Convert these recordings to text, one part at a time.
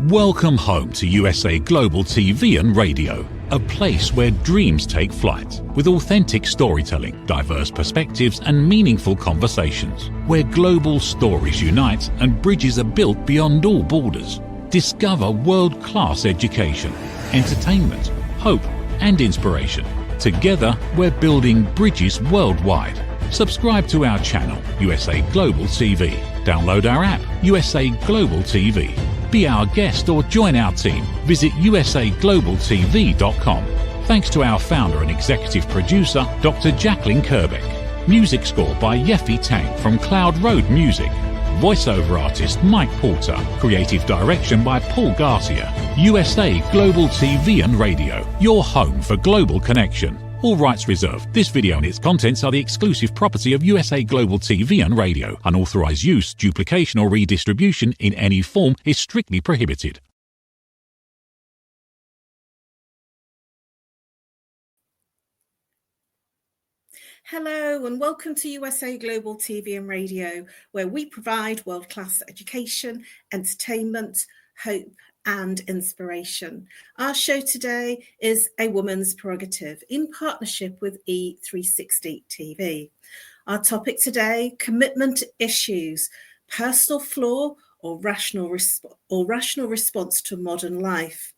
Welcome home to USA Global TV and Radio, a place where dreams take flight, with authentic storytelling, diverse perspectives and meaningful conversations, where global stories unite and bridges are built beyond all borders. Discover world-class education, entertainment, hope and inspiration. Together, we're building bridges worldwide. Subscribe to our channel, USA Global TV. Download our app, USA Global TV. Be our guest or join our team. Visit usaglobaltv.com. Thanks to our founder and executive producer, Dr. Jacalyn Kerbeck. Music score by Yeffy Tang from Cloud Road Music. Voiceover artist Mike Porter. Creative direction by Paul Garcia. USA Global TV and Radio, your home for global connection. All rights reserved. This video and its contents are the exclusive property of USA Global TV and Radio. Unauthorized use, duplication or redistribution in any form is strictly prohibited. Hello and welcome to USA Global TV and Radio, where we provide world-class education, entertainment, hope and inspiration. Our show today is A Woman's Prerogative in partnership with E360 TV. Our topic today, commitment issues, personal flaw or rational response to modern life.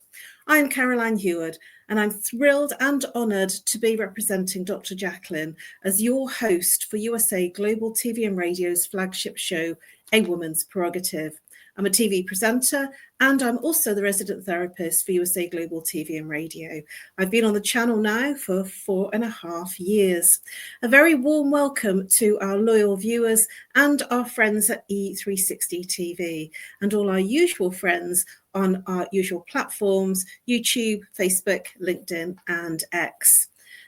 I'm Caroline Heward, and I'm thrilled and honoured to be representing Dr. Jacalyn as your host for USA Global TV and Radio's flagship show, A Woman's Prerogative. I'm a TV presenter and I'm also the resident therapist for USA Global TV and Radio. I've been on the channel now for 4.5 years. A very warm welcome to our loyal viewers and our friends at E360 TV and all our usual friends on our usual platforms, YouTube, Facebook, LinkedIn and X.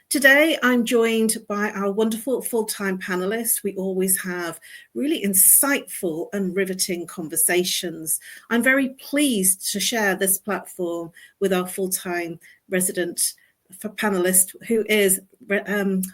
Today, I'm joined by our wonderful full-time panelists. We always have really insightful and riveting conversations. I'm very pleased to share this platform with our full-time resident panelist, who is, Reverend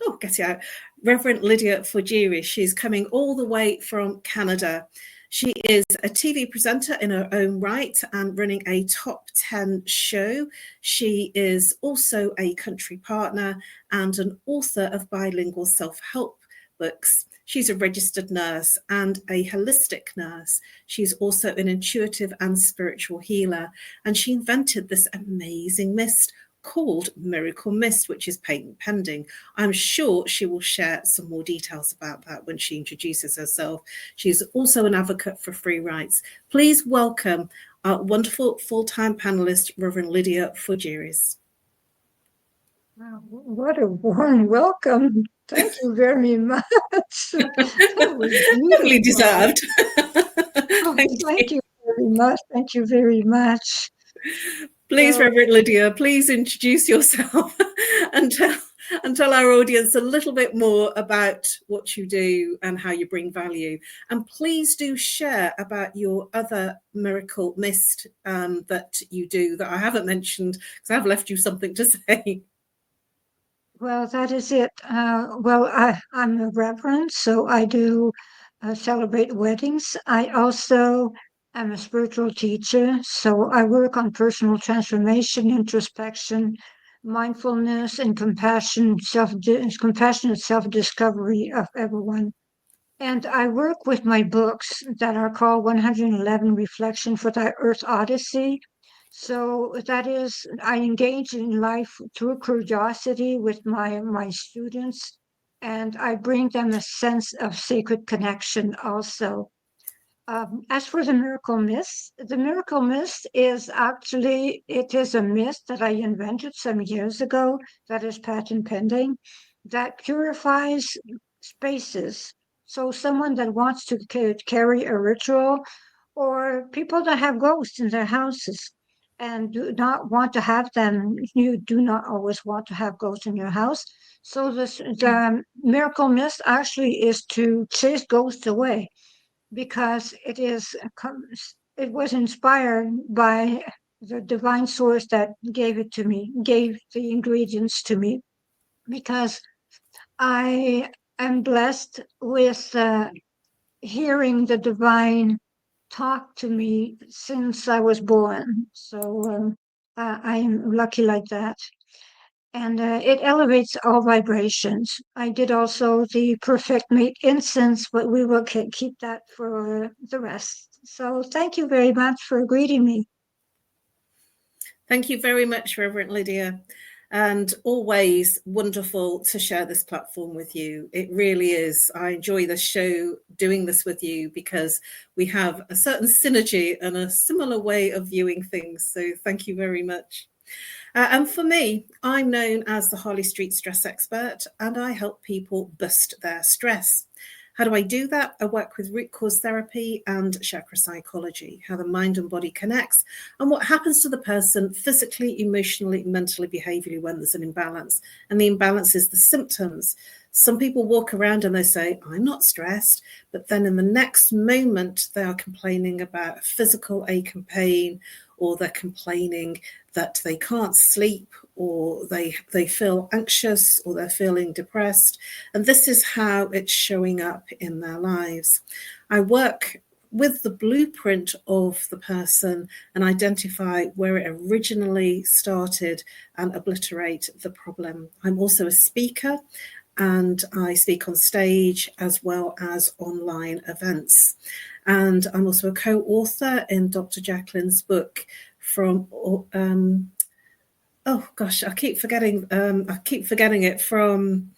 Lydia Fujiri. She's coming all the way from Canada. She is a TV presenter in her own right and running a top 10 show. She is also a country partner and an author of bilingual self-help books. She's a registered nurse and a holistic nurse. She's also an intuitive and spiritual healer. And she invented this amazing mist called Miracle Mist, which is patent pending. I'm sure she will share some more details about that when she introduces herself. She's also an advocate for free rights. Please welcome our wonderful full-time panelist, Reverend Lydia Fujiri. Wow, what a warm welcome. Thank you very much. That was Lovely deserved. Thank you very much. Thank you very much. Please, Reverend Lydia, please introduce yourself and tell our audience a little bit more about what you do and how you bring value. And please do share about your other Miracle Mist that you do that I haven't mentioned, because I've left you something to say. Well, that is it. I'm a reverend, so I do celebrate weddings. I also am a spiritual teacher, so I work on personal transformation, introspection, mindfulness, and compassionate self-discovery of everyone. And I work with my books that are called 111 Reflection for Thy Earth Odyssey. So that is, I engage in life through curiosity with my students, and I bring them a sense of sacred connection also. As for the Miracle Mist is actually, it is a mist that I invented some years ago that is patent pending, that purifies spaces. So someone that wants to carry a ritual, or people that have ghosts in their houses and do not want to have them, you do not always want to have ghosts in your house. So the Miracle Mist actually is to chase ghosts away, because it was inspired by the divine source that gave the ingredients to me, because I am blessed with hearing the divine talked to me since I was born. So I am lucky like that. And it elevates all vibrations. I did also the Perfect Mate incense, but we will keep that for the rest. So thank you very much for greeting me. Thank you very much, Reverend Lydia. And always wonderful to share this platform with you. It really is. I enjoy the show doing this with you because we have a certain synergy and a similar way of viewing things. So thank you very much. And for me, I'm known as the Harley Street stress expert, and I help people bust their stress. How do I do that? I work with root cause therapy and chakra psychology, how the mind and body connects, and what happens to the person physically, emotionally, mentally, behaviorally when there's an imbalance. And the imbalance is the symptoms. Some people walk around and they say, I'm not stressed, but then in the next moment, they are complaining about physical ache and pain, or they're complaining that they can't sleep, or they feel anxious, or they're feeling depressed. And this is how it's showing up in their lives. I work with the blueprint of the person and identify where it originally started and obliterate the problem. I'm also a speaker, and I speak on stage as well as online events. And I'm also a co-author in Dr. Jacalyn's book from I keep forgetting it. From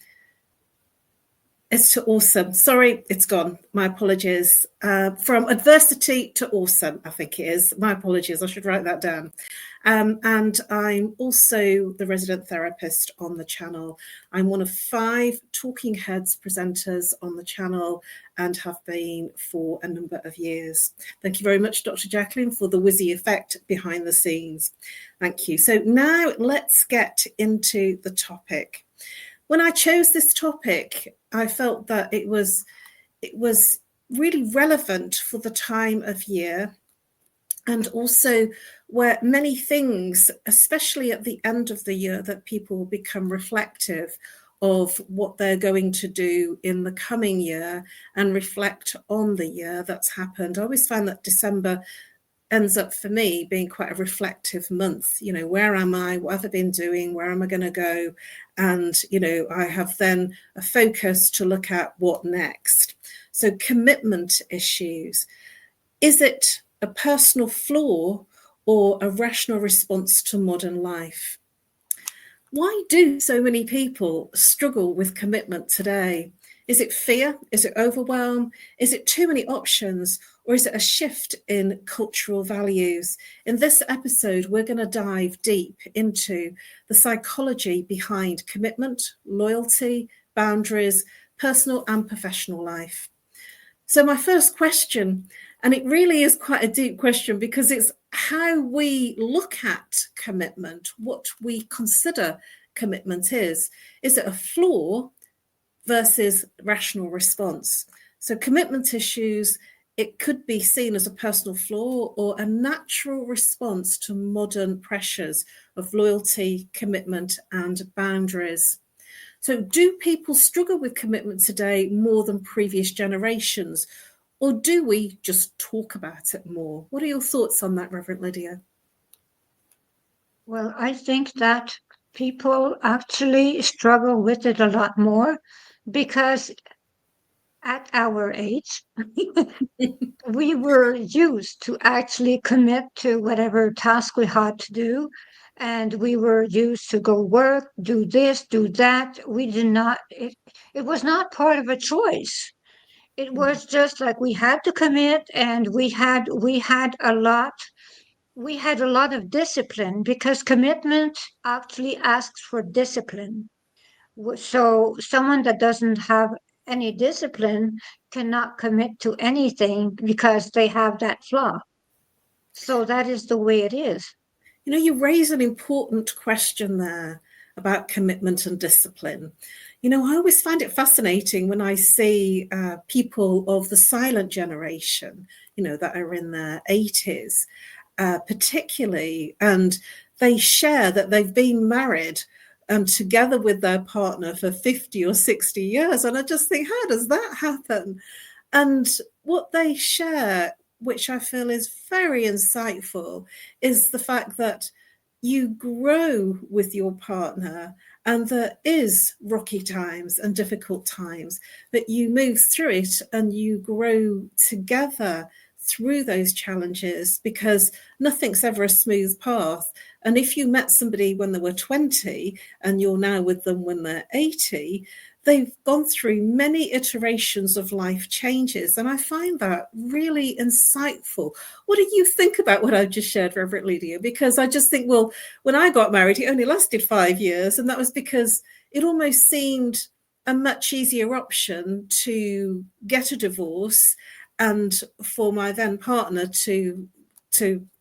It's to Awesome. Sorry, it's gone. My apologies. From Adversity to Awesome, I think it is. My apologies. I should write that down. And I'm also the resident therapist on the channel. I'm one of 5 talking heads presenters on the channel and have been for a number of years. Thank you very much, Dr. Jacalyn, for the whizzy effect behind the scenes. Thank you. So now let's get into the topic. When I chose this topic, I felt that it was really relevant for the time of year, and also where many things, especially at the end of the year, that people will become reflective of what they're going to do in the coming year and reflect on the year that's happened. I always find that December ends up for me being quite a reflective month. You know, where am I? What have I been doing? Where am I going to go? And, you know, I have then a focus to look at what next. So commitment issues. Is it a personal flaw or a rational response to modern life? Why do so many people struggle with commitment today? Is it fear? Is it overwhelm? Is it too many options? Or is it a shift in cultural values? In this episode, we're going to dive deep into the psychology behind commitment, loyalty, boundaries, personal and professional life. So my first question, and it really is quite a deep question because it's how we look at commitment, what we consider commitment is. Is it a flaw versus rational response? So commitment issues, it could be seen as a personal flaw or a natural response to modern pressures of loyalty, commitment, and boundaries. So do people struggle with commitment today more than previous generations? Or do we just talk about it more? What are your thoughts on that, Reverend Lydia? Well, I think that people actually struggle with it a lot more because at our age, we were used to actually commit to whatever task we had to do. And we were used to go work, do this, do that. We did not, it was not part of a choice. It was just like we had to commit, and we had a lot of discipline because commitment actually asks for discipline. So someone that doesn't have any discipline cannot commit to anything because they have that flaw. So that is the way it is. You know, you raise an important question there about commitment and discipline. You know, I always find it fascinating when I see people of the silent generation, you know, that are in their 80s, particularly, and they share that they've been married together with their partner for 50 or 60 years. And I just think, how does that happen? And what they share which I feel is very insightful, is the fact that you grow with your partner, and there is rocky times and difficult times, but you move through it and you grow together through those challenges, because nothing's ever a smooth path. And if you met somebody when they were 20 and you're now with them when they're 80, they've gone through many iterations of life changes. And I find that really insightful. What do you think about what I've just shared, Reverend Lydia? Because I just think, well, when I got married, it only lasted 5 years. And that was because it almost seemed a much easier option to get a divorce and for my then partner to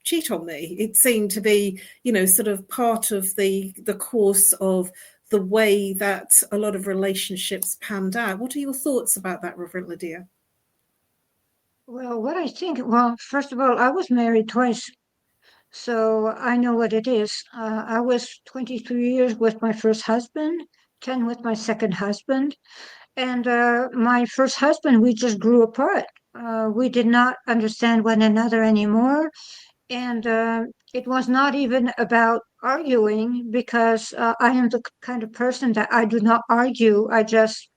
cheat on me. It seemed to be, sort of part of the course of the way that a lot of relationships panned out. What are your thoughts about that, Reverend Lydia? Well, what I think, first of all, I was married twice, so I know what it is. I was 23 years with my first husband, 10 with my second husband. And my first husband, we just grew apart. We did not understand one another anymore. And it was not even about arguing, because I am the kind of person that I do not argue. I just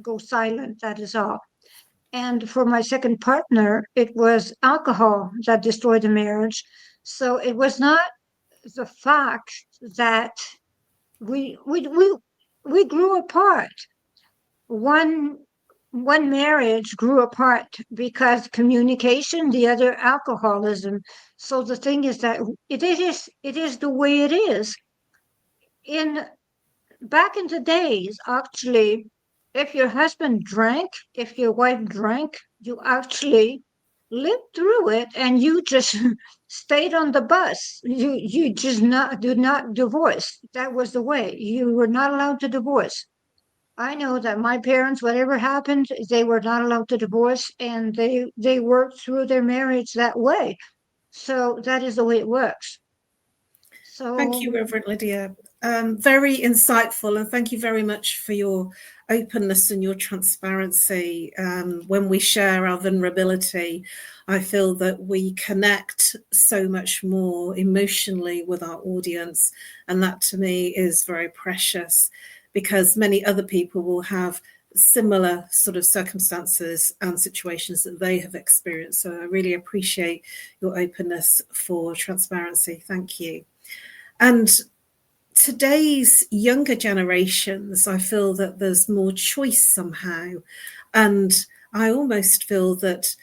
go silent. That is all. And for my second partner, it was alcohol that destroyed the marriage. So it was not the fact that we grew apart. One marriage grew apart because communication, the other alcoholism. So the thing is that it is the way it is. In Back in the days, actually, if your husband drank, if your wife drank, you actually lived through it and you just stayed on the bus. You just do not divorce. That was the way. You were not allowed to divorce. I know that my parents, whatever happened, they were not allowed to divorce, and they worked through their marriage that way. So that is the way it works. Thank you, So, Reverend Lydia. Very insightful, and thank you very much for your openness and your transparency. When we share our vulnerability, I feel that we connect so much more emotionally with our audience, and that to me is very precious, because many other people will have similar sort of circumstances and situations that they have experienced. So I really appreciate your openness for transparency. Thank you. And today's younger generations, I feel that there's more choice somehow. And I almost feel that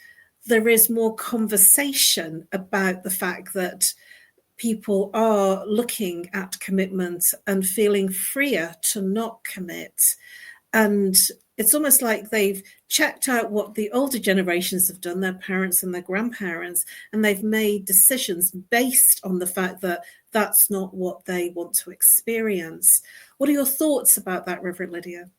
there is more conversation about the fact that people are looking at commitment and feeling freer to not commit. And it's almost like they've checked out what the older generations have done, their parents and their grandparents, and they've made decisions based on the fact that that's not what they want to experience. What are your thoughts about that, Reverend Lydia?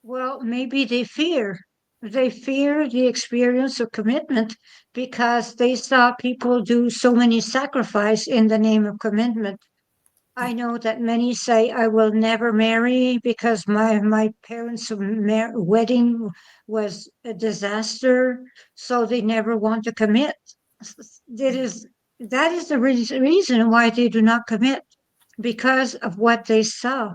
well, maybe they fear. They fear the experience of commitment because they saw people do so many sacrifice in the name of commitment. I know that many say I will never marry because my parents' wedding was a disaster, so they never want to commit. That is the reason why they do not commit, because of what they saw.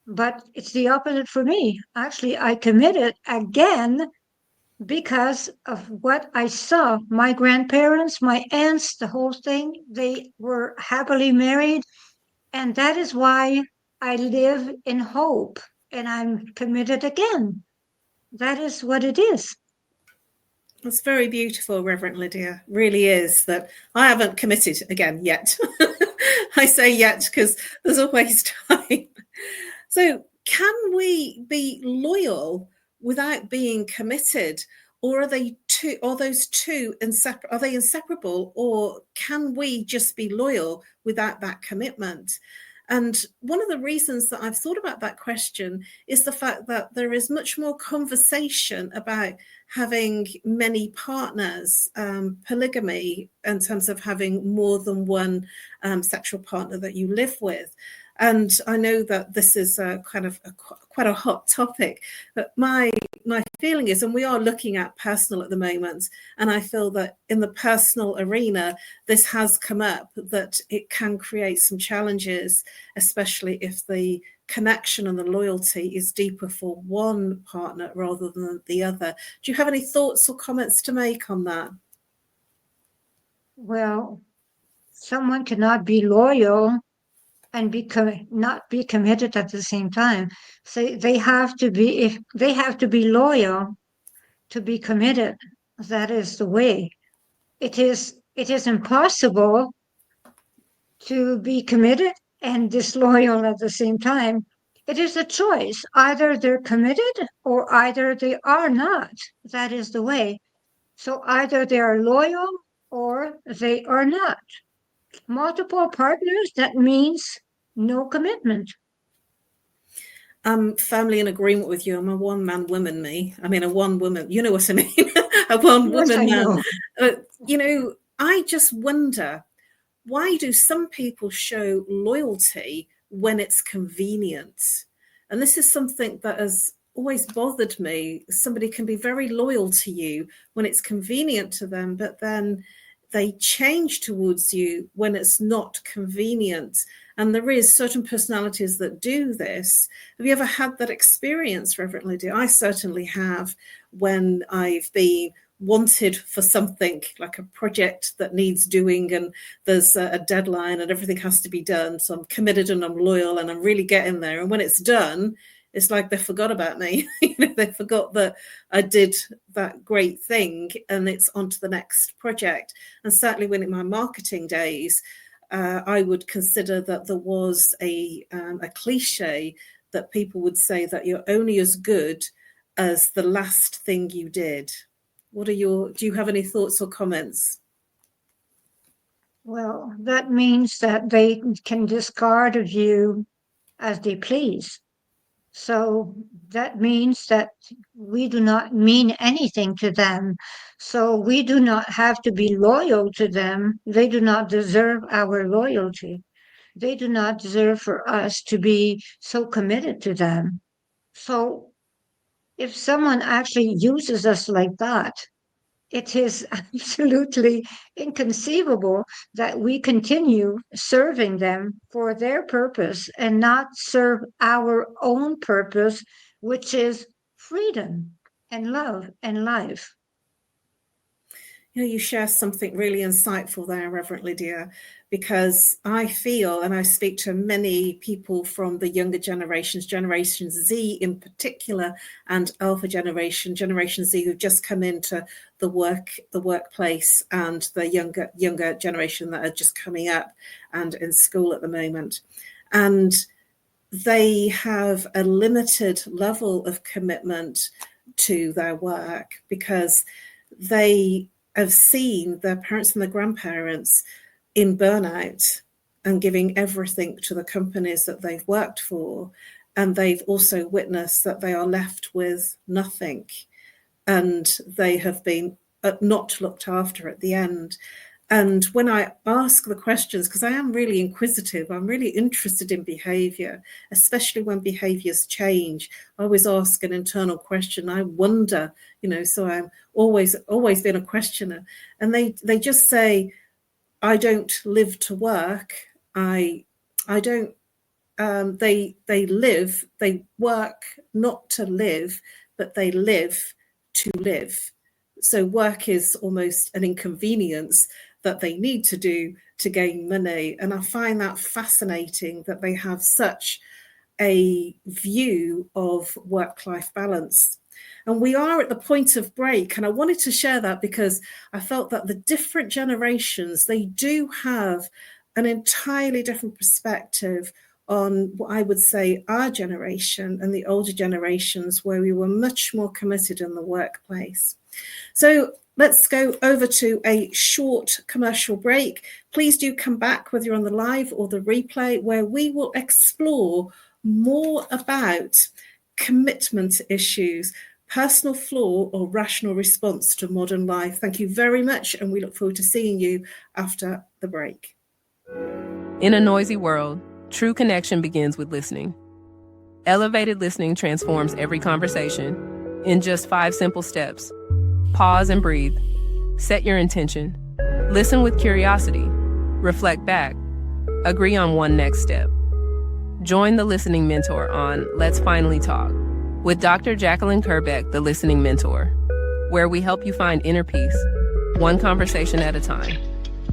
But it's the opposite for me. Actually, I committed again because of what I saw. My grandparents, my aunts, the whole thing, they were happily married. And that is why I live in hope and I'm committed again. That is what it is. That's very beautiful, Reverend Lydia. Really is. That I haven't committed again yet. I say yet because there's always time. So, can we be loyal without being committed, or are they two? Are those two inseparable? Are they inseparable, or can we just be loyal without that commitment? And one of the reasons that I've thought about that question is the fact that there is much more conversation about having many partners, polygamy, in terms of having more than one sexual partner that you live with. And I know that this is quite quite a hot topic. But my feeling is, and we are looking at personal at the moment, and I feel that in the personal arena, this has come up, that it can create some challenges, especially if the connection and the loyalty is deeper for one partner rather than the other. Do you have any thoughts or comments to make on that? Well, someone cannot be loyal and not be committed at the same time. So they have to be, if they have to be loyal to be committed. That is the way. It is impossible to be committed and disloyal at the same time. It is a choice. Either they're committed or either they are not. That is the way. So either they are loyal or they are not. Multiple partners, that means no commitment. I'm firmly in agreement with you. I'm a one-man woman, a one-woman, you know what I mean? A one-woman man. I just wonder, why do some people show loyalty when it's convenient? And this is something that has always bothered me. Somebody can be very loyal to you when it's convenient to them, but then they change towards you when it's not convenient. And there is certain personalities that do this. Have you ever had that experience, Reverend Lydia? I certainly have, when I've been wanted for something like a project that needs doing, and there's a deadline and everything has to be done. So I'm committed and I'm loyal and I'm really getting there. And when it's done, it's like they forgot about me. They forgot that I did that great thing and it's on to the next project. And certainly when in my marketing days, I would consider that there was a cliche that people would say that you're only as good as the last thing you did. Do you have any thoughts or comments? Well, that means that they can discard of you as they please. So that means that we do not mean anything to them. So we do not have to be loyal to them. They do not deserve our loyalty. They do not deserve for us to be so committed to them. So if someone actually uses us like that, it is absolutely inconceivable that we continue serving them for their purpose and not serve our own purpose, which is freedom and love and life. You share something really insightful there, Reverend Lydia, because I feel, and I speak to many people from the younger generations, Generation Z in particular, and Alpha Generation Z, who've just come into the workplace, and the younger generation that are just coming up and in school at the moment. And they have a limited level of commitment to their work because they have seen their parents and their grandparents in burnout and giving everything to the companies that they've worked for. And they've also witnessed that they are left with nothing. And they have been not looked after at the end. And when I ask the questions, because I am really inquisitive, I'm really interested in behavior, especially when behaviors change. I always ask an internal question. I wonder, so I'm always been a questioner. And they just say, I don't live to work. I don't, they work not to live, but they live to live. So work is almost an inconvenience that they need to do to gain money. And I find that fascinating that they have such a view of work-life balance. And we are at the point of break. And I wanted to share that because I felt that the different generations, they do have an entirely different perspective on what I would say our generation and the older generations, where we were much more committed in the workplace. So let's go over to a short commercial break. Please do come back, whether you're on the live or the replay, where we will explore more about commitment issues, personal flaw or rational response to modern life. Thank you very much, and we look forward to seeing you after the break. In a noisy world, true connection begins with listening. Elevated listening transforms every conversation in just 5 simple steps. Pause and breathe. Set your intention. Listen with curiosity. Reflect back. Agree on one next step. Join the Listening Mentor on Let's Finally Talk with Dr. Jacalyn Kerbeck, the Listening Mentor, where we help you find inner peace, one conversation at a time.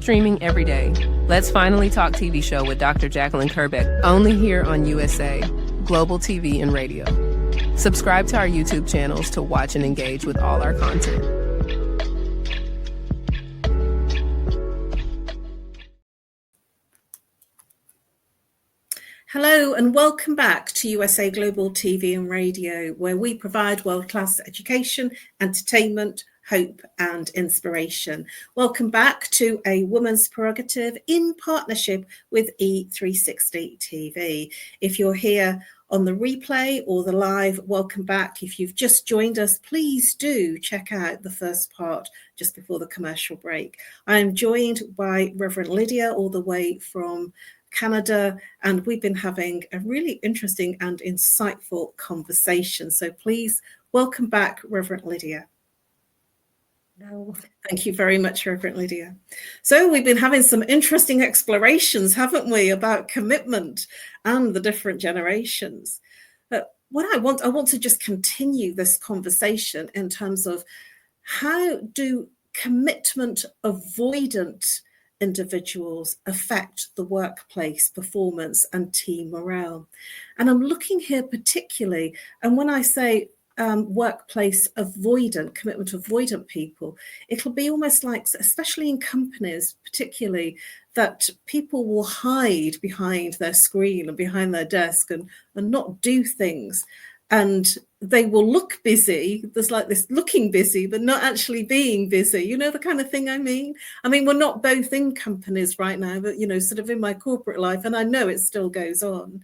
Streaming every day. Let's Finally Talk TV show with Dr. Jacalyn Kerbeck, only here on USA, Global TV and Radio. Subscribe to our YouTube channels to watch and engage with all our content. Hello and welcome back to USA Global TV and Radio, where we provide world-class education, entertainment, hope and inspiration. Welcome back to A Woman's Prerogative in partnership with E360 TV. If you're here on the replay or the live, welcome back. If you've just joined us, please do check out the first part just before the commercial break. I am joined by Reverend Lydia all the way from Canada, and we've been having a really interesting and insightful conversation. So please welcome back, Reverend Lydia. No. Thank you very much, Reverend Lydia. So we've been having some interesting explorations, haven't we, about commitment and the different generations. But what I want to just continue this conversation in terms of how do commitment avoidant individuals affect the workplace performance and team morale. And I'm looking here particularly, and when I say workplace avoidant, commitment avoidant people, it'll be almost like, especially in companies particularly, that people will hide behind their screen and behind their desk and not do things. And they will look busy. There's like this looking busy, but not actually being busy. You know the kind of thing I mean? I mean, we're not both in companies right now, but, you know, sort of in my corporate life, and I know it still goes on.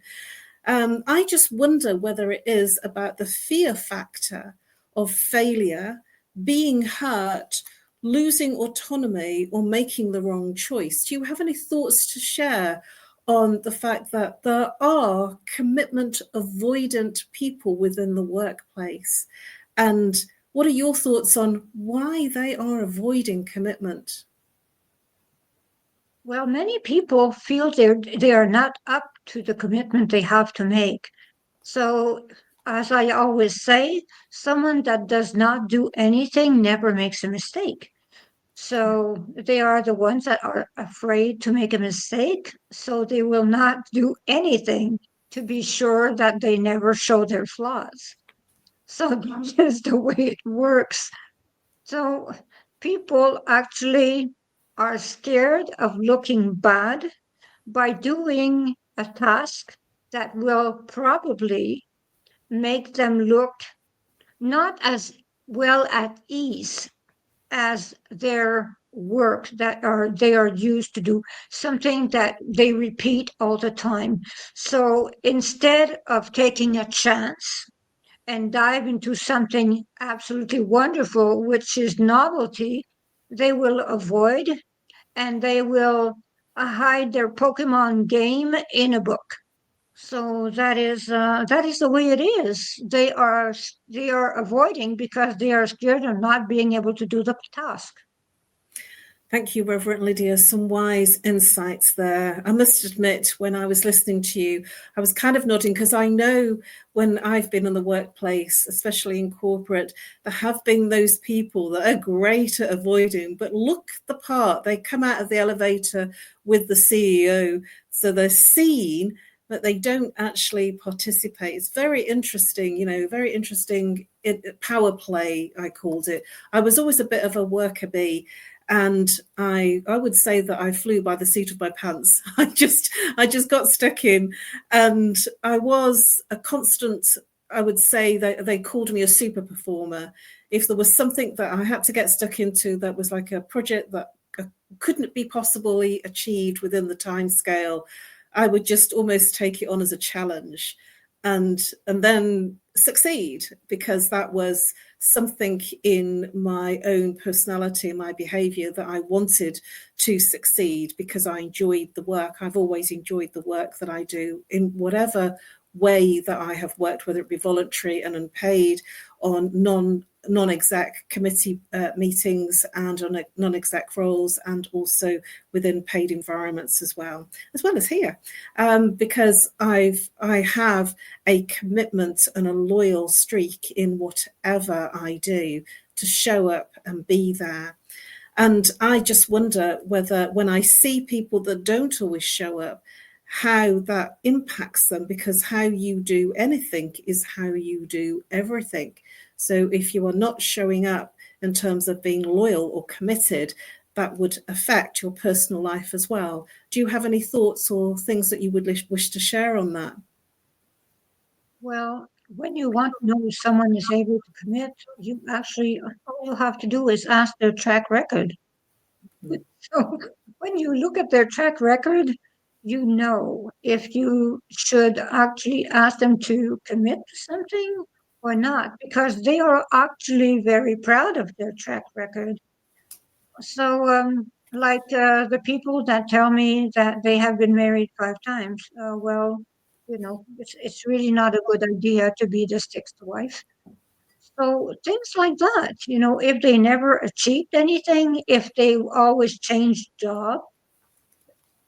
I just wonder whether it is about the fear factor of failure, being hurt, losing autonomy, or making the wrong choice. Do you have any thoughts to share on the fact that there are commitment avoidant people within the workplace? And what are your thoughts on why they are avoiding commitment? Well, many people feel they are not up to the commitment they have to make. So, as I always say, someone that does not do anything never makes a mistake. So they are the ones that are afraid to make a mistake, so they will not do anything to be sure that they never show their flaws. So that is the way it works. So people actually are scared of looking bad by doing a task that will probably make them look not as well at ease as their work they are used to do, something that they repeat all the time. So instead of taking a chance and dive into something absolutely wonderful, which is novelty, they will avoid and they will hide their Pokemon game in a book. So that is the way it is. They are avoiding because they are scared of not being able to do the task. Thank you, Reverend Lydia. Some wise insights there. I must admit, when I was listening to you, I was kind of nodding because I know when I've been in the workplace, especially in corporate, there have been those people that are great at avoiding, but look the part. They come out of the elevator with the CEO, so they're seen, but they don't actually participate. It's very interesting, you know, very interesting power play, I called it. I was always a bit of a worker bee. And I would say that I flew by the seat of my pants. I just got stuck in, and I was a constant. I would say that they called me a super performer. If there was something that I had to get stuck into that was like a project that couldn't be possibly achieved within the time scale, I would just almost take it on as a challenge, and then succeed, because that was something in my own personality, my behavior, that I wanted to succeed because I enjoyed the work. I've always enjoyed the work that I do in whatever way that I have worked, whether it be voluntary and unpaid, on non-exec committee meetings and on non-exec roles, and also within paid environments as well as here, because I have a commitment and a loyal streak in whatever I do to show up and be there. And I just wonder whether, when I see people that don't always show up, how that impacts them, because how you do anything is how you do everything. So if you are not showing up in terms of being loyal or committed, that would affect your personal life as well. Do you have any thoughts or things that you would wish to share on that? Well, when you want to know if someone is able to commit, you actually, all you have to do is ask their track record. So when you look at their track record, you know if you should actually ask them to commit to something or not, because they are actually very proud of their track record. So, like the people that tell me that they have been married 5 times, well, it's really not a good idea to be the sixth wife. So things like that, if they never achieved anything, if they always changed job,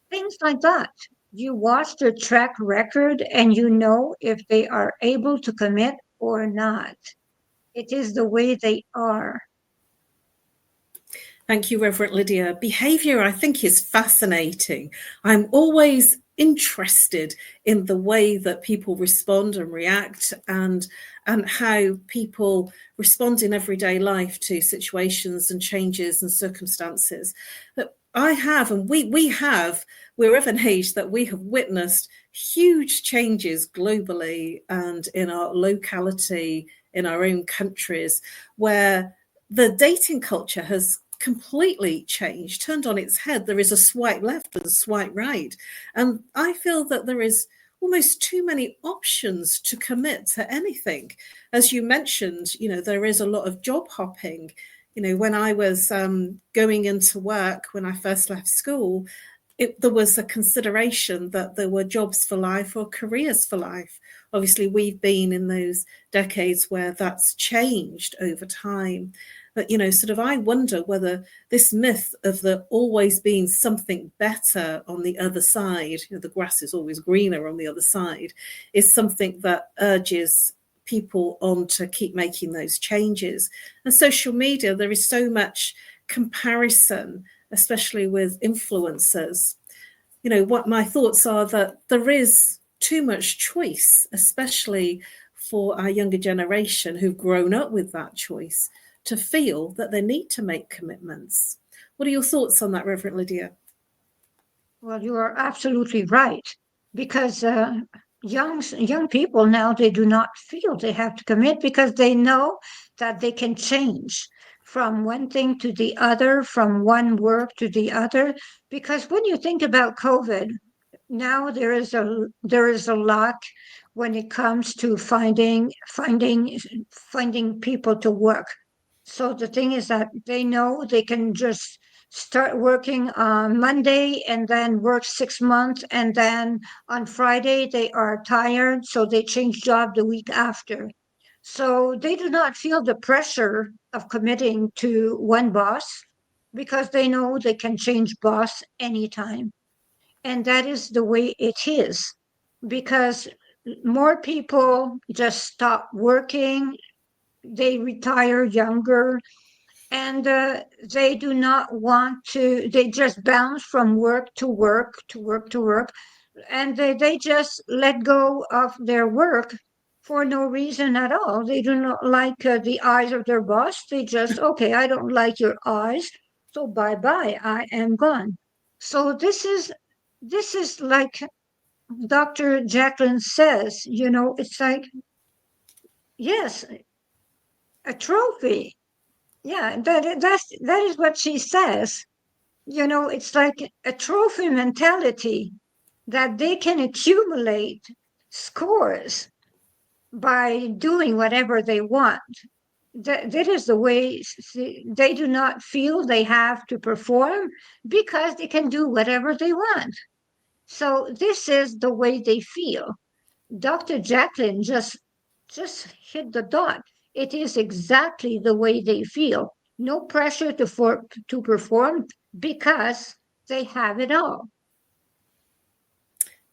things like that. You watch their track record and you know if they are able to commit or not. It is the way they are. Thank you, Reverend Lydia. Behaviour, I think, is fascinating. I'm always interested in the way that people respond and react, and how people respond in everyday life to situations and changes and circumstances. But I have, and we're of an age that we have witnessed huge changes globally and in our locality, in our own countries, where the dating culture has completely changed, turned on its head. There is a swipe left and a swipe right. And I feel that there is almost too many options to commit to anything. As you mentioned, there is a lot of job hopping. When I was going into work, when I first left school, there was a consideration that there were jobs for life or careers for life. Obviously, we've been in those decades where that's changed over time. But, I wonder whether this myth of there always being something better on the other side, the grass is always greener on the other side, is something that urges people on to keep making those changes. And social media, there is so much comparison, especially with influencers. What my thoughts are that there is too much choice, especially for our younger generation who've grown up with that choice, to feel that they need to make commitments. What are your thoughts on that, Reverend Lydia? Well, you are absolutely right, because young people now, they do not feel they have to commit because they know that they can change from one thing to the other, from one work to the other. Because when you think about COVID, now there is a lack when it comes to finding people to work. So the thing is that they know they can just start working on Monday and then work 6 months, and then on Friday they are tired, so they change job the week after. So they do not feel the pressure of committing to one boss because they know they can change boss anytime. And that is the way it is, because more people just stop working, they retire younger, and they do not want to, they just bounce from work to work to work to work, and they just let go of their work for no reason at all. They do not like the eyes of their boss. They just, okay, I don't like your eyes, so bye bye, I am gone. So this is like Dr. Jacalyn says, it's like, yes, a trophy. Yeah, that is what she says. It's like a trophy mentality that they can accumulate scores by doing whatever they want. That is the way they do not feel they have to perform because they can do whatever they want. So this is the way they feel. Dr. Jacalyn just hit the dot. It is exactly the way they feel. No pressure to perform because they have it all.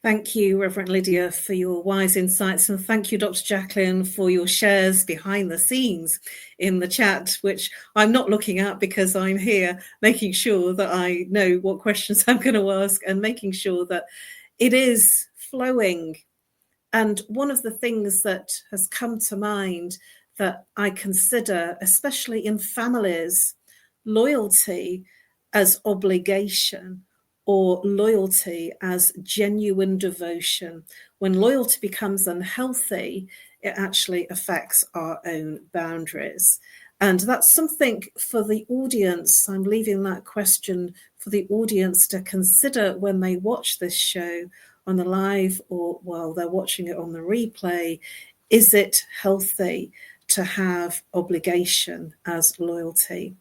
Thank you, Reverend Lydia, for your wise insights. And thank you, Dr. Jacalyn, for your shares behind the scenes in the chat, which I'm not looking at because I'm here making sure that I know what questions I'm going to ask and making sure that it is flowing. And one of the things that has come to mind that I consider, especially in families, loyalty as obligation or loyalty as genuine devotion. When loyalty becomes unhealthy, it actually affects our own boundaries. And that's something for the audience. I'm leaving that question for the audience to consider when they watch this show on the live or while they're watching it on the replay. Is it healthy to have obligation as loyalty?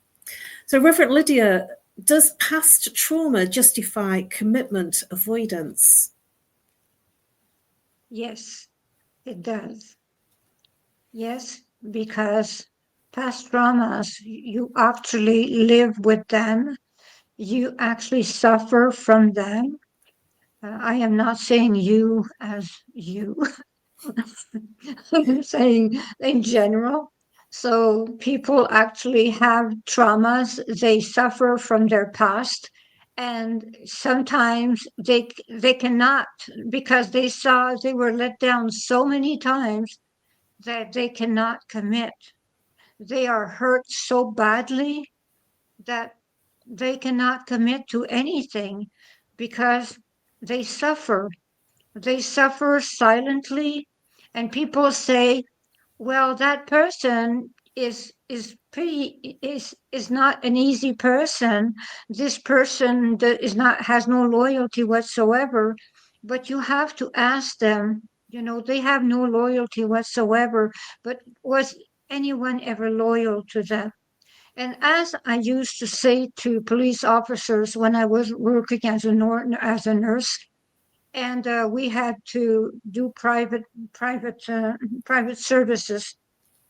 So, Reverend Lydia, does past trauma justify commitment avoidance? Yes, it does. Yes, because past traumas, you actually live with them, you actually suffer from them. I am not saying you as you, I'm saying in general. So people actually have traumas, they suffer from their past, and sometimes they cannot because they were let down so many times that they cannot commit. They are hurt so badly that they cannot commit to anything because they suffer. They suffer silently, and people say, well, that person is not an easy person. This person is not has no loyalty whatsoever. But you have to ask them, they have no loyalty whatsoever, but was anyone ever loyal to them? And as I used to say to police officers when I was working as a nurse, and we had to do private services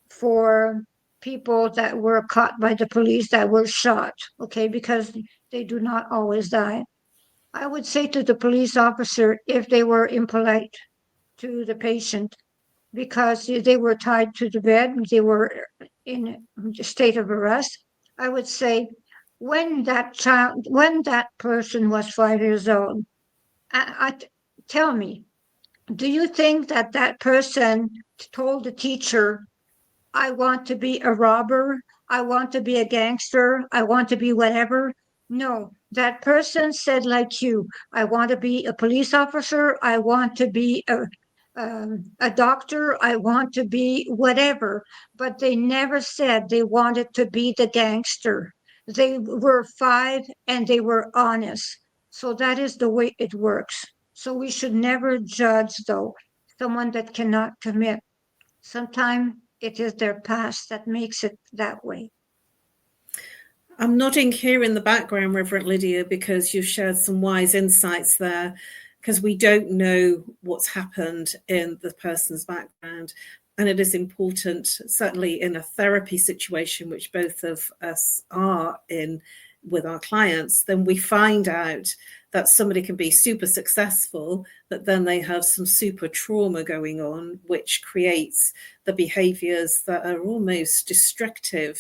for people that were caught by the police that were shot, okay, because they do not always die. I would say to the police officer, if they were impolite to the patient, because they were tied to the bed, they were in a state of arrest, I would say, when that person was 5 years old, tell me, do you think that that person told the teacher, I want to be a robber, I want to be a gangster, I want to be whatever? No, that person said, like you, I want to be a police officer, I want to be a doctor, I want to be whatever, but they never said they wanted to be the gangster. They were 5 and they were honest. So that is the way it works. So we should never judge, though, someone that cannot commit. Sometimes it is their past that makes it that way. I'm nodding here in the background, Reverend Lydia, because you've shared some wise insights there, because we don't know what's happened in the person's background. And it is important, certainly in a therapy situation, which both of us are in with our clients, then we find out that somebody can be super successful, but then they have some super trauma going on, which creates the behaviors that are almost destructive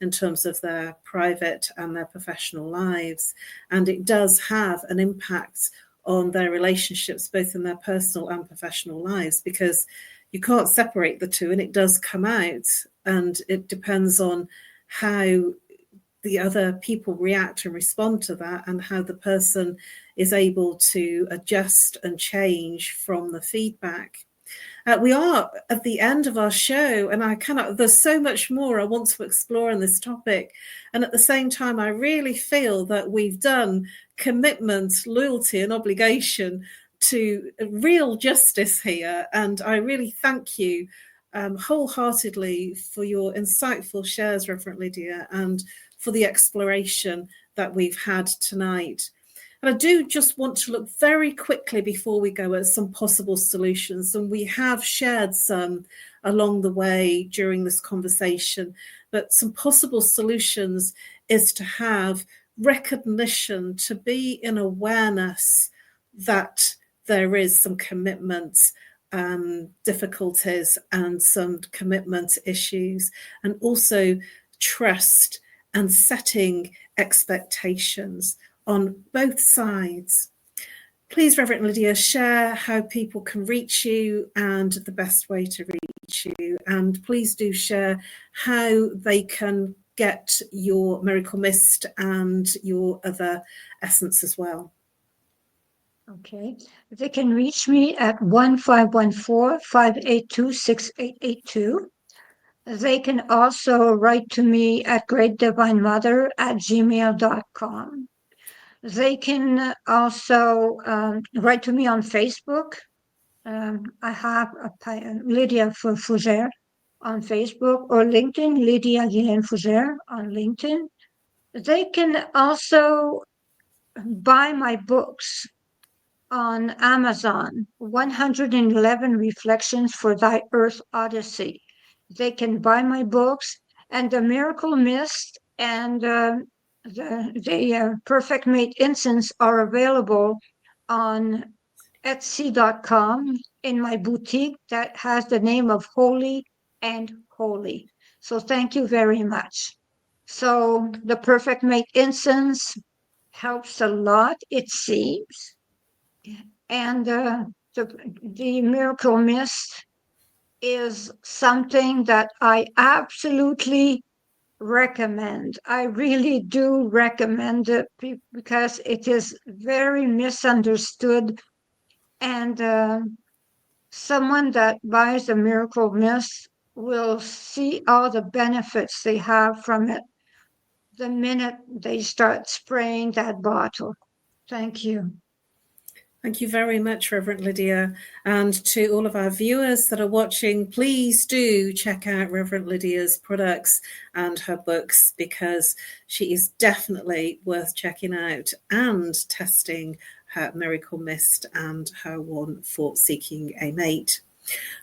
in terms of their private and their professional lives. And it does have an impact on their relationships, both in their personal and professional lives, because you can't separate the two, and it does come out, and it depends on how the other people react and respond to that, and how the person is able to adjust and change from the feedback. We are at the end of our show, and there's so much more I want to explore in this topic. And at the same time, I really feel that we've done commitment, loyalty, and obligation to real justice here. And I really thank you wholeheartedly for your insightful shares, Reverend Lydia, and for the exploration that we've had tonight. And I do just want to look very quickly before we go at some possible solutions. And we have shared some along the way during this conversation, but some possible solutions is to have recognition, to be in awareness that there is some commitment difficulties and some commitment issues, and also trust and setting expectations on both sides. Please, Reverend Lydia, share how people can reach you and the best way to reach you. And please do share how they can get your Miracle Mist and your other essence as well. Okay. They can reach me at 1-514-582-6882. They can also write to me at greatdivinemother@gmail.com. They can also write to me on Facebook. I have Lydia Fougère on Facebook, or LinkedIn, Lydia Jacalyn Fougère on LinkedIn. They can also buy my books on Amazon, 111 Reflections for Thy Earth Odyssey. They can buy my books, and the Miracle Mist and the Perfect Mate Incense are available on Etsy.com in my boutique that has the name of Holy and Holy. So thank you very much. So the Perfect Mate Incense helps a lot, it seems. And the Miracle Mist is something that I absolutely recommend. I really do recommend it because it is very misunderstood. And someone that buys the Miracle Mist will see all the benefits they have from it the minute they start spraying that bottle. Thank you. Thank you very much, Reverend Lydia. And to all of our viewers that are watching, please do check out Reverend Lydia's products and her books, because she is definitely worth checking out and testing her Miracle Mist and her one for seeking a mate.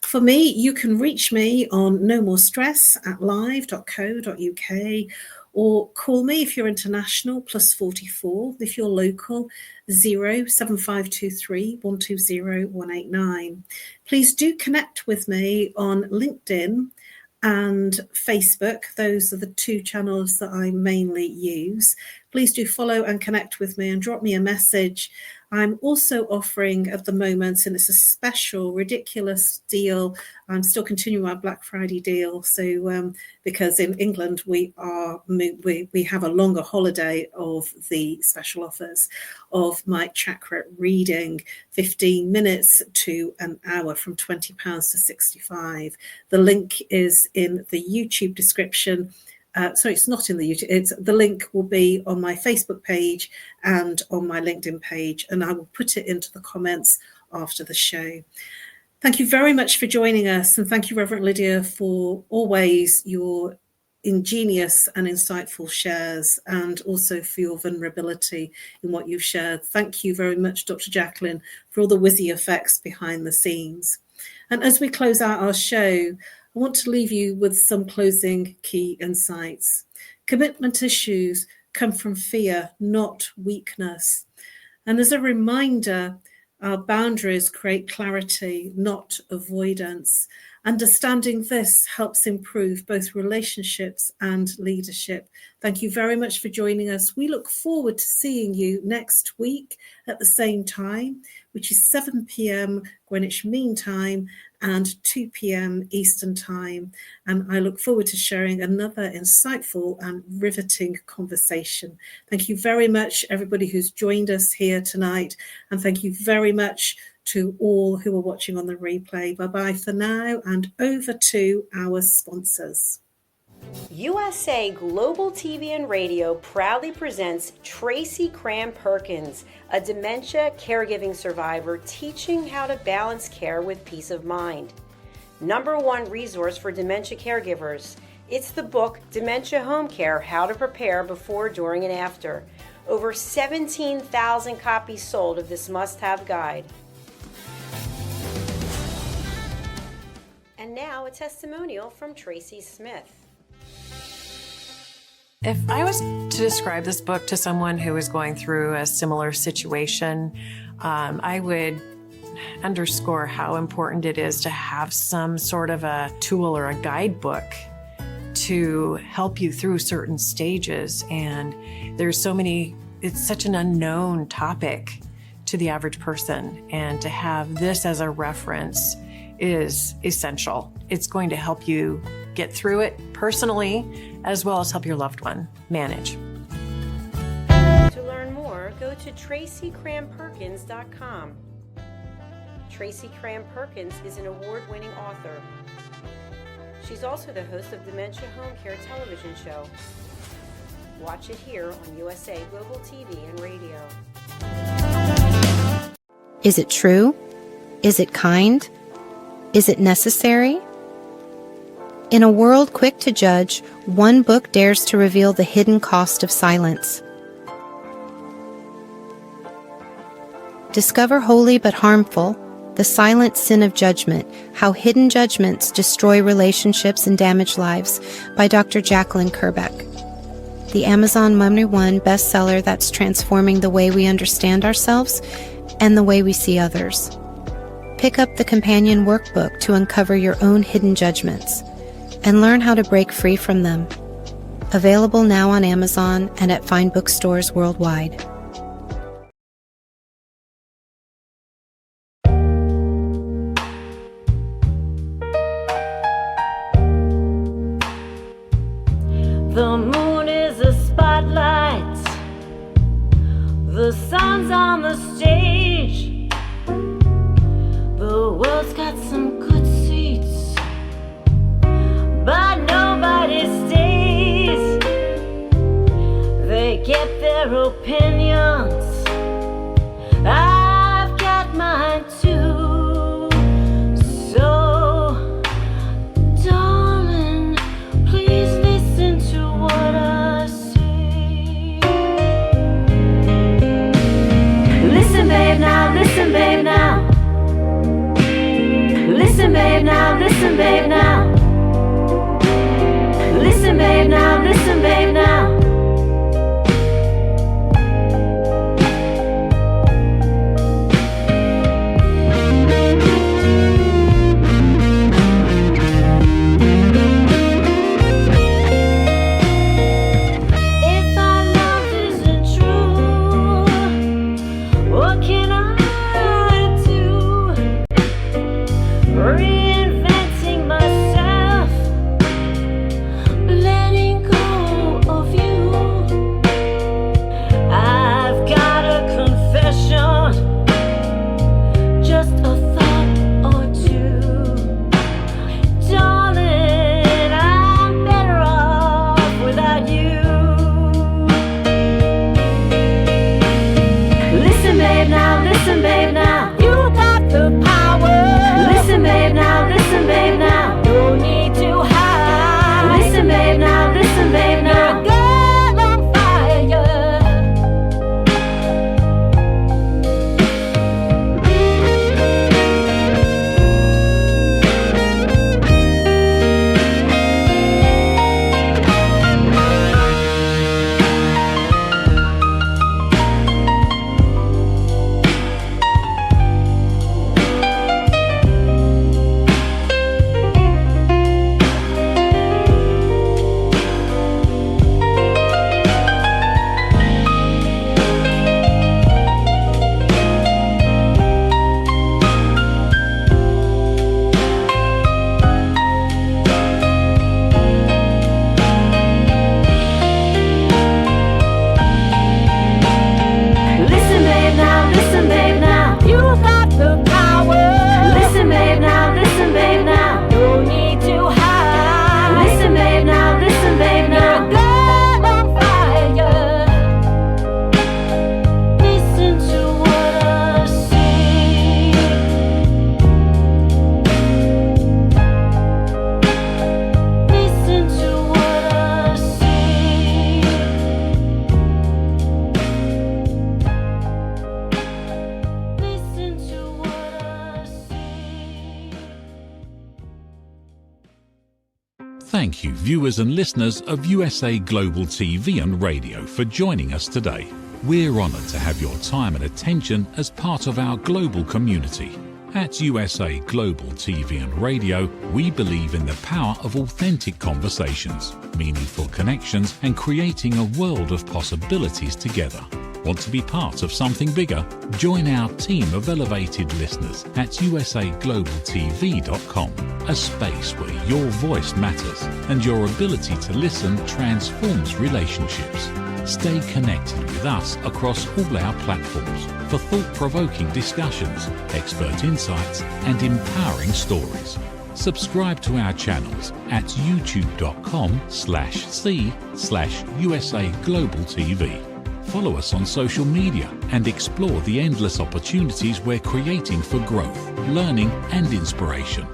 For me, you can reach me on No More Stress at live.co.uk, or call me if you're international, +44, if you're local, 07523 120 189. Please do connect with me on LinkedIn and Facebook. Those are the two channels that I mainly use. Please do follow and connect with me and drop me a message. I'm also offering at the moment, and it's a special, ridiculous deal. I'm still continuing my Black Friday deal. So because in England, we have a longer holiday of the special offers of my chakra reading, 15 minutes to an hour, from £20 to £65. The link is in the YouTube description. Sorry, it's not in the YouTube. The link will be on my Facebook page and on my LinkedIn page, and I will put it into the comments after the show. Thank you very much for joining us, and thank you, Reverend Lydia, for always your ingenious and insightful shares, and also for your vulnerability in what you've shared. Thank you very much, Dr. Jacalyn, for all the whizzy effects behind the scenes. And as we close out our show, I want to leave you with some closing key insights. Commitment issues come from fear, not weakness. And as a reminder, our boundaries create clarity, not avoidance. Understanding this helps improve both relationships and leadership. Thank you very much for joining us. We look forward to seeing you next week at the same time, which is 7 p.m. Greenwich Mean Time and 2 p.m. Eastern Time. And I look forward to sharing another insightful and riveting conversation. Thank you very much, everybody who's joined us here tonight. And thank you very much to all who are watching on the replay. Bye-bye for now, and over to our sponsors. USA Global TV and Radio proudly presents Tracy Cram Perkins, a dementia caregiving survivor teaching how to balance care with peace of mind. #1 resource for dementia caregivers. It's the book Dementia Home Care: How to Prepare Before, During, and After. Over 17,000 copies sold of this must-have guide. And now a testimonial from Tracy Smith. If I was to describe this book to someone who is going through a similar situation, I would underscore how important it is to have some sort of a tool or a guidebook to help you through certain stages. And there's so many, it's such an unknown topic to the average person. And to have this as a reference is essential. It's going to help you get through it personally, as well as help your loved one manage. To learn more, go to TracyCramPerkins.com. Tracy Cram Perkins is an award-winning author. She's also the host of Dementia Home Care television show. Watch it here on USA Global TV and Radio. Is it true? Is it kind? Is it necessary? In a world quick to judge, one book dares to reveal the hidden cost of silence. Discover Holy but Harmful: The Silent Sin of Judgment, How Hidden Judgments Destroy Relationships and Damage Lives by Dr. Jacalyn Kerbeck. The Amazon #1 bestseller that's transforming the way we understand ourselves and the way we see others. Pick up the companion workbook to uncover your own hidden judgments and learn how to break free from them. Available now on Amazon and at fine bookstores worldwide. The moon is a spotlight, the sun's on the stage, the world's got some good seats, but nobody stays. They get their opinions, I've got mine too. So, darling, please listen to what I say. Listen, babe, now, listen, babe, now. Listen, babe, now, listen, babe, now. Listen, babe, now, listen, babe, now. If our love isn't true, what can I do? Reinventing myself, letting go of you. I've got a confession, just a thought or two. Darling, I'm better off without you. Listen, babe, now, listen, babe, now. You got the power. Listen, babe, now, listen, babe, now. No need to hide. Listen, babe, now, listen, babe, now. Girl on fire. Thank you, viewers and listeners of USA Global TV and Radio, for joining us today. We're honoured to have your time and attention as part of our global community. At USA Global TV and Radio, we believe in the power of authentic conversations, meaningful connections, and creating a world of possibilities together. Want to be part of something bigger? Join our team of elevated listeners at usaglobaltv.com, a space where your voice matters and your ability to listen transforms relationships. Stay connected with us across all our platforms for thought-provoking discussions, expert insights, and empowering stories. Subscribe to our channels at youtube.com/c/USA Global TV. Follow us on social media and explore the endless opportunities we're creating for growth, learning, and inspiration.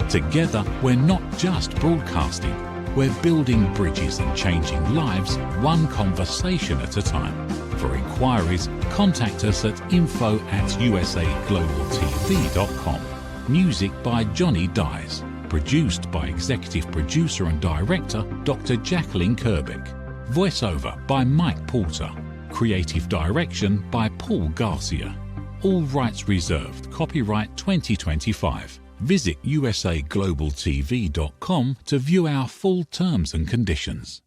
Together, we're not just broadcasting, we're building bridges and changing lives one conversation at a time. For inquiries, contact us at info@usaglobaltv.com. Music by Johnny Dies. Produced by Executive Producer and Director Dr. Jacalyn Kerbeck. Voiceover by Mike Porter. Creative Direction by Paul Garcia. All rights reserved. Copyright 2025. Visit usaglobaltv.com to view our full terms and conditions.